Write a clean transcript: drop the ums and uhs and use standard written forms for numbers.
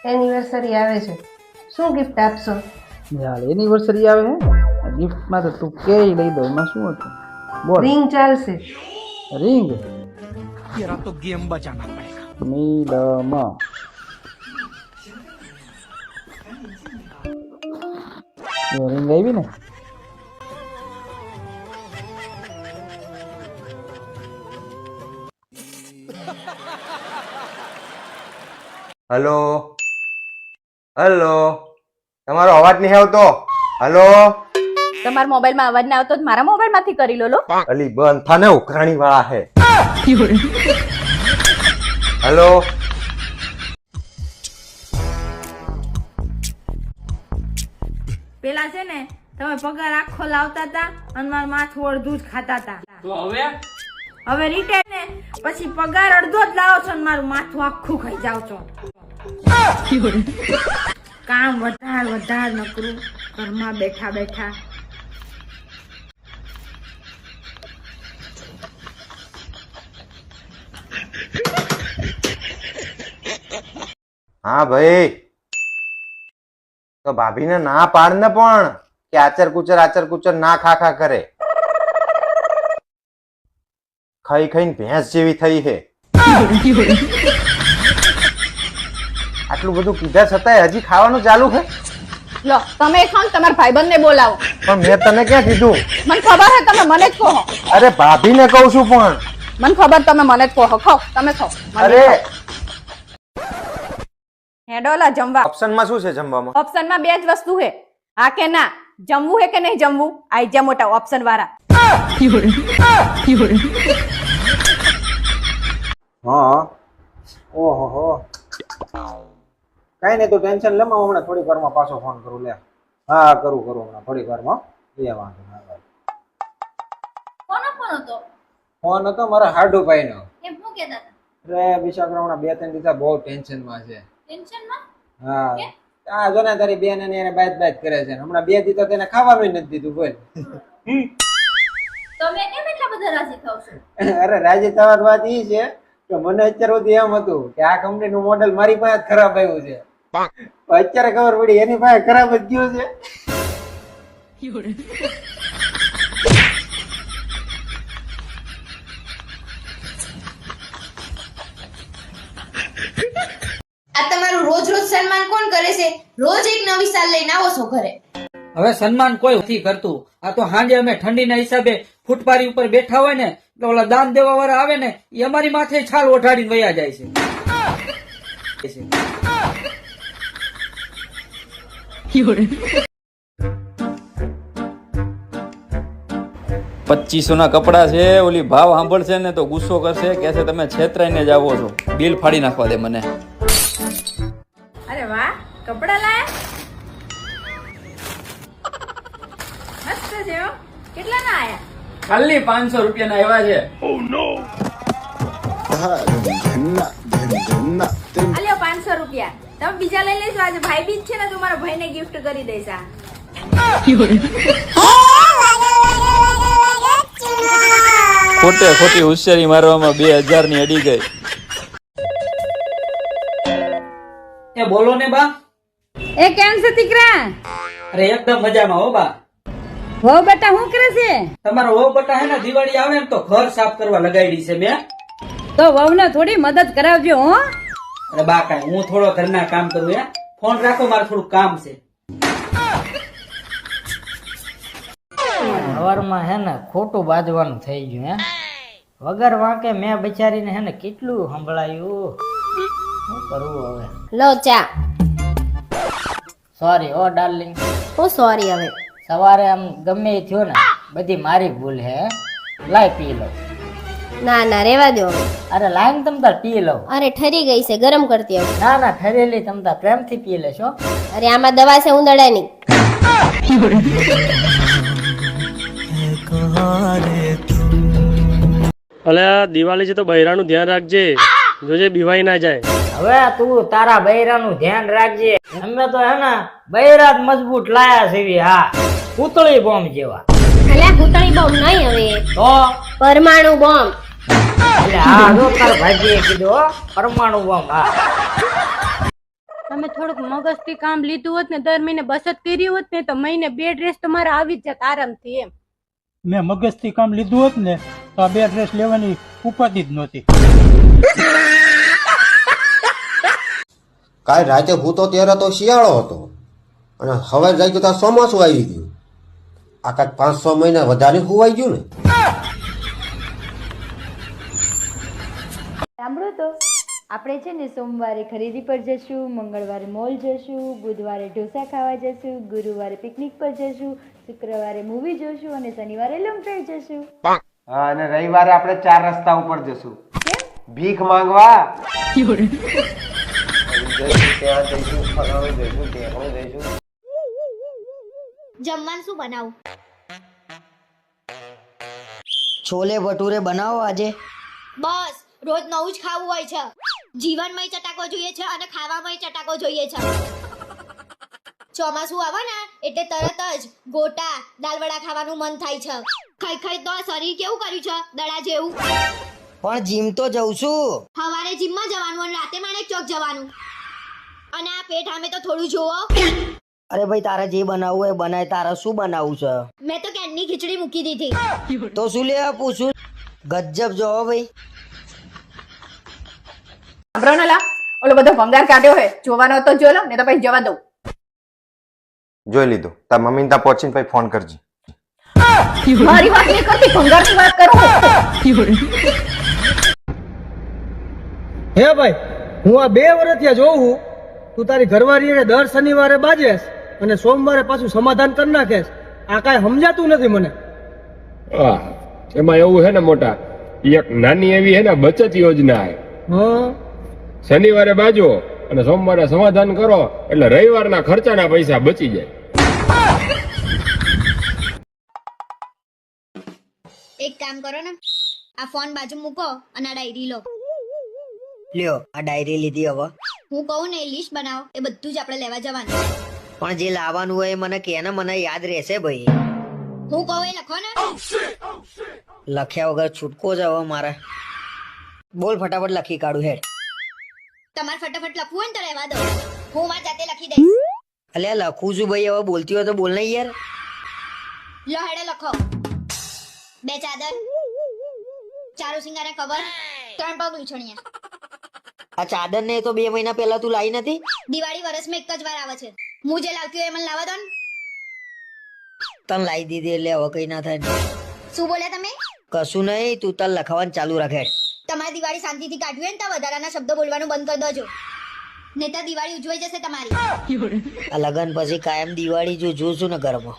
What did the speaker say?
Anniversary આવે છે, શું ગિફ્ટ આપશો? યાર એનિવર્સરી આવે હે, ગિફ્ટમાં તો તું કે લઈ દો, એમાં શું હતું? બોલ. રિંગ ચાલશે. રિંગ तेरा तो गेम बचाना पड़ेगा। નીલમ રિંગ આવી ને? હલો હલો, તમારો અવાજ નહીં આવતો. હલો, તમારા મોબાઈલમાં અવાજ ના આવતો તો મારા મોબાઈલમાંથી કરી લો. અલી બંધ થાને, ઉઘરાણી વાળા હે. હલો, પેલા છે ને તમે પગાર આખો લાવતા હતા અને મારું માથું અડધું જ ખાતા હતા. તો હવે રિટાયર ને પછી પગાર અડધો જ લાવો છો અને મારું માથું આખું ખાઈ જાવ છો. કામ વધાર ન કરું, ઘરમાં બેઠા બેઠા. હા ભાઈ, તો ભાભીને ના પાડ ને પણ કે આચર કુચર ના ખા કરે. ખાઈ ખાઈને ભેંસ જેવી થઈ હે. આટલું બધું કીધા છતાંય હજી ખાવાનું ચાલુ છે. લો તમે ખાઓ ને તમારા ભાઈબંધને બોલાવો. પણ મેં તને ક્યાં કીધું? મને ખબર છે તમે મને જ કહો. અરે ભાભીને કહું છું પણ. મને ખબર તમે મને જ કહો. ખાઓ તમે ખાઓ. અરે હેડોલા જમવા. ઓપ્શનમાં શું છે જમવામાં? ઓપ્શનમાં બે જ વસ્તુ છે, હા કે ના. જમવું હે કે નહીં જમવું? આઈ જા મોટા ઓપ્શન વાળા. હા. ઓહો, કઈ નહીં, તું ટેન્શન લે, હું હમણાં થોડીક વારમાં પાછો ફોન કરું. લે હા, કરું હમણાં થોડીક વારમાં. એ વાંધો ના. કોનો ફોન હતો? ફોન હતો મારા હાડુભાઈ નો. એમ શું કહેતા હતા? અરે બિચારા હમણાં 2-3 દિવસ બહુ ટેન્શનમાં છે. ટેન્શનમાં? હા, આ જો ને તારી બેન અને એને બાત કરે છે. હમણાં 2 દિવસ તેને ખાવાનું નથી દીધું. બોલ. તમે કેમ એટલા બધા રાજી થાવ છો? અરે રાજી થવાની વાત ઈ છે કે મને અત્યાર સુધી એમ હતું કે આ કંપનીનું મોડેલ મારી પાસે ખરાબ આવ્યું છે. અત્યારે ખબર પડી એની પાસે ખરાબ જ ગયું છે. આ તમારું રોજ સન્માન કોણ કરે છે? રોજ એક નવી સાલ લઈને આવો છો ઘરે. હવે સન્માન કોઈ નથી કરતું. આ તો હાંજે અમે ઠંડીના હિસાબે ફૂટપારી ઉપર બેઠા હોય ને, તો ઓલા દાન દેવા વાળા આવે ને, એ અમારી માથે છાલ ઓઢાડીને વયા જાય છે. 2500 ના કપડા છે, ઓલી ભાવ સાંભળશે ને તો ગુસ્સો કરશે, કે છે તમે છેતરાઈને જ આવો છો, બિલ ફાડી નાખવા દે મને. અરે વાહ, કપડા લાયા? મસ્ત છે હો. કેટલા ના આયા? ખાલી 500 રૂપિયાના આવ્યા છે. અલ્યો 500 રૂપિયા. તમે બીજા લઈ લેજો. આજે ભાઈ બીજ છે ને, તો મારા ભાઈને ગિફ્ટ કરી દઈશ. ખોટી હોશિયારી મારવામાં 2000 ની અડી ગઈ. એ બોલો ને બા. એ કેમ છે દીકરા? અરે એકદમ મજામાં હો બા. હો બેટા, શું કરે છે? તમારો વહુ બટા હે ને, દિવાળી આવે ને તો ઘર સાફ કરવા લગાડી છે મેં. તો વહુને થોડી મદદ કરાવજો હો. અરે બા કાંઈ હું થોડો ઘરના કામ કરું. ફોન રાખો, મારે થોડું કામ છે. સવારમાં હે ને ખોટું બાજવાનું થઈ ગયું. હે વગર વાંકે મેં બિચારીને હે ને કેટલું સંભળાયું. શું કરવું હવે? લો ચા. સોરી ઓ ડાર્લિંગ. હું સોરી. હવે સવારે આમ ગમે એ થયો ને, બધી મારી ભૂલ હે. લાય પી લો. ના ના, રેવા દો. અરે લાઈન તમતાર પી લો. અરે ઠરી ગઈ છે, ગરમ કરતી આવું. ના ના, ઠરેલી તમતાર પ્રેમથી પી લેશો. અરે આમાં દવા છે ઉંદરડાની. અલે દિવાળી છે તો બૈરાનું ધ્યાન રાખજે, જોજે બીવાઈ ના જાય. હવે તું તારા બૈરાનું ધ્યાન રાખજે. અમે તો હે ને બૈરા જ મજબૂત લાયા છે. હા, પૂતળી બોમ્બ જેવા. અલ્યા ભૂતળી બોમ્બ નહીં, હવે તો પરમાણુ બોમ્બ. એટલે હા, જો તાર ભાઈજીએ કીધું હો, પરમાણુ બોમ્બ. હા, તમે થોડુંક મગજથી કામ લીધું હોત ને દર મહિને બચત કરી હોત ને તો મહિને 2 ડ્રેસ તો મારે આવી જ જાત આરામથી એમ. મેં મગજથી કામ લીધું હોત ને તો આ 2 ડ્રેસ લેવાની ઉપાધિ જ નહોતી. કાલ રાતે હું તો ત્યારે તો શિયાળો હતો અને હવે જાય તો ચોમાસું આવી ગયું. આ કાંઈક 5-6 મહિના વધારે હોવાઈ ગયું ને. સાંભળો તો આપણે છે ને સોમવારે ખરીદી પર જશું, મંગળવારે મોલ જશું, બુધવારે ઢોસા ખાવા જશું, ગુરુવારે પિકનિક પર જશું, શુક્રવારે મૂવી જોશું અને શનિવારે લોંગ ડ્રાઈવ જશું. હા, અને રવિવારે આપણે 4 રસ્તા ઉપર જશું ભીખ માંગવા. જમવાનું શું બનાવું? છોલે ભટુરે બનાવો આજે. બસ રોજ નવું જ ખાવું હોય છે. જીવનમાંય ચટાકો જોઈએ છે અને ખાવામાંય ચટાકો જોઈએ છે. ચોમાસું આવે ને એટલે તરત જ ગોટા દાલવડા ખાવાનું મન થાય છે. ખાઈ ખાઈ તો આ શરીર કેવું કર્યું છે દડા જેવું. પણ જીમ તો જઉં છું. સવારે જીમમાં જવાનું અને રાતે માણેક ચોક જવાનું. અને આ પેટ સામે તો થોડું જોવો. અરે ભાઈ તારે જે બનાવવું હોય બનાય. તારે શું બનાવવું છે? મેં તો કેનની ખીચડી મૂકી દીધી. તો શું લેવા પૂછું? ગજબ જોવો ભાઈ. સાંભળો ને લા, ઓલો બધો ભંગાર કાઢ્યો હે, જોવાનો તો જો લો ને તો પછી જવા દઉં. જોઈ લીધું. તાર મમ્મીને ત્યાં પહોંચીને પછી ફોન કરજે. મારી વાત નહીં કરતી, ભંગારની વાત કરું. હે ભાઈ, હું આ 2 વર્ષથી જોઉં છું તું તારી ઘરવાળીને દર શનિવારે બાજેસ અને સોમવારે પાછું સમાધાન કરી નાખેસ. આ કાંઈ સમજાતું નથી મને. એમાં એવું છે ને મોટા, એક નાની એવી હે ને બચત યોજના હે. હા, શનિવારે બાજો અને સોમવારે સમાધાન કરો એટલે રવિવારના ખર્ચાના પૈસા બચી જાય. એક કામ કરો ને, આ ફોન બાજુ મૂકો અને આ ડાયરી લો. લ્યો આ ડાયરી લીધી. હવે હું કહું ને એ લિસ્ટ બનાવો, એ બધું જ આપણે લેવા જવાનું. પણ જે લાવવાનું હોય એ મને કે ને, મને યાદ રહેશે ભાઈ. હું કહું એ લખો ને. લખ્યા વગર છૂટકો જ હવે મારે. બોલ ફટાફટ લખી કાઢું હેડ. તમારે ફટાફટ લખવું હોય ને તો રહેવા દો, હું મારી જાતે લખી દઈશ. અલ્યા લખું છું ભાઈ. હવે બોલતી હોય તો બોલ નહીં યાર. લો હેડે લખો. 2 ચાદર, 4 સિંગારા કવર, 3 પગ લૂછણિયા. આ ચાદર ને તો 2 મહિના પહેલા તું લાવી નથી. દિવાળી વર્ષમાં એક જ વાર આવે છે. હું જે લાવતી હોય એ મને લાવવા દો ને. તને લાવી દીધી એટલે હવે કઈ ના થાય. શું બોલ્યા તમે? કશું નહીં, તું તને લખાવાનું ચાલુ રાખે. તમારી દિવાળી શાંતિથી કાઢવી હોય ને તો વધારાના શબ્દો બોલવાનું બંધ કરી દેજો, નહીં તો દિવાળી ઉજવાઈ જશે તમારી. આ લગન પછી કાયમ દિવાળી જો જોશું ને ઘરમાં.